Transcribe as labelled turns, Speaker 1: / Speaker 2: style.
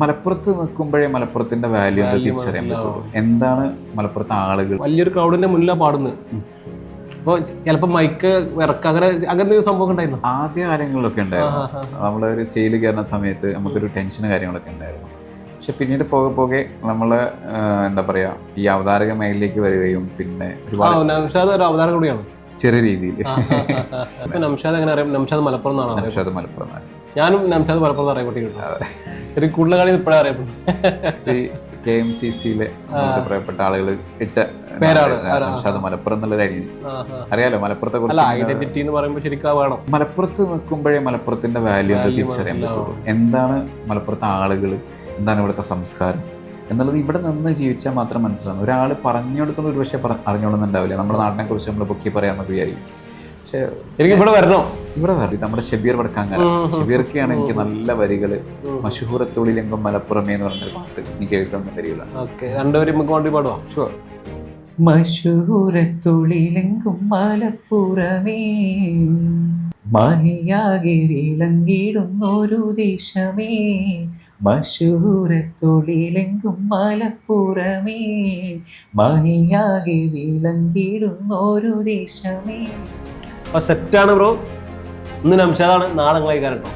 Speaker 1: മലപ്പുറത്ത് നിൽക്കുമ്പോഴേ മലപ്പുറത്തിന്റെ വാല്യൂ തിരിച്ചറിയാൻ പറ്റുള്ളൂ. എന്താണ് മലപ്പുറത്തെ ആളുകൾ.
Speaker 2: വലിയൊരു ക്രൗഡിന്റെ മുന്നിലാണ് പാടുന്നത്. അപ്പോൾ ചിലപ്പോൾ മൈക്ക് ഇറക്കുക അങ്ങനത്തെ സംഭവം ഉണ്ടായിരുന്നു
Speaker 1: ആദ്യ കാലങ്ങളിലൊക്കെ ഉണ്ടായിരുന്നു. നമ്മളൊരു സ്റ്റേജിൽ കയറുന്ന സമയത്ത് നമുക്കൊരു ടെൻഷന് കാര്യങ്ങളൊക്കെ ഉണ്ടായിരുന്നു. പക്ഷെ പിന്നീട് പോകെ പോകെ നമ്മൾ എന്താ പറയാ ഈ അവതാരക മേഖലയിലേക്ക് വരികയും പിന്നെ
Speaker 2: നംഷാദ് ഒരു അവതാരം കൂടിയാണ്
Speaker 1: ചെറിയ രീതിയിൽ.
Speaker 2: നംഷാദ് എങ്ങനെ അറിയാം? നംഷാദ് മലപ്പുറം എന്നാണ്.
Speaker 1: നംഷാദ് മലപ്പുറം.
Speaker 2: ഞാനും നംഷാദ് മലപ്പുറം അറിയപ്പെട്ടിട്ടുണ്ട്. ഒരു കൂടുതൽ കളി ഇപ്പോഴാണ് അറിയപ്പെടുന്നത്.
Speaker 1: ഈ KMCCയിലെ പ്രിയപ്പെട്ട ആളുകൾ ഇട്ട
Speaker 2: പേരാണ്
Speaker 1: നംഷാദ് മലപ്പുറം എന്നുള്ളൊരു ഐഡന്റിറ്റി. അറിയാലോ മലപ്പുറത്തെ കുറിച്ച്.
Speaker 2: ഐഡന്റിറ്റി എന്ന് പറയുമ്പോൾ ശരിക്കും വേണം.
Speaker 1: മലപ്പുറത്ത് നിൽക്കുമ്പോഴേ മലപ്പുറത്തിന്റെ വാല്യൂ തിരിച്ചറിയാൻ പറ്റുള്ളൂ. എന്താണ് മലപ്പുറത്തെ ആളുകൾ, എന്താണ് ഇവിടുത്തെ സംസ്കാരം എന്നുള്ളത് ഇവിടെ നിന്ന് ജീവിച്ചാൽ മാത്രം മനസ്സിലാവും. ഒരാൾ പറഞ്ഞു കൊടുക്കുന്ന ഒരു പക്ഷേ അറിഞ്ഞോളുന്നുണ്ടാവില്ല. നമ്മുടെ നാടിനെ കുറിച്ച് നമ്മൾ പൊക്കി പറയാമെന്നൊക്കെ വിചാരിക്കും. പക്ഷെ
Speaker 2: എനിക്ക് ഇവിടെ വരണം.
Speaker 1: നമ്മുടെ ഷബീർ വടക്കാങ്ങര, ഷബീർക്കാണ് എനിക്ക് നല്ല വരികൾ. മഷഹൂറത്തൊളിലെങ്കും മലപ്പുറമേ എന്ന് പറഞ്ഞൊരു പാട്ട് എനിക്ക് കേൾക്കുന്ന വരികളാണ്.
Speaker 3: മഷഹൂറത്തൊളിലെങ്കും മലപ്പുറമേ, മഹിയാകെ വിളങ്ങിടുന്നൊരു ദേശമേ. മഷഹൂറത്തൊളിലെങ്കും മലപ്പുറമേ, മഹിയാകെ വിളങ്ങിടുന്നൊരു ദേശമേ.
Speaker 2: അപ്പൊ സെറ്റാണ് ബ്രോ. ഇന്ന് നംഷാദാണ്, നാളെ നിങ്ങളായി കാരണം.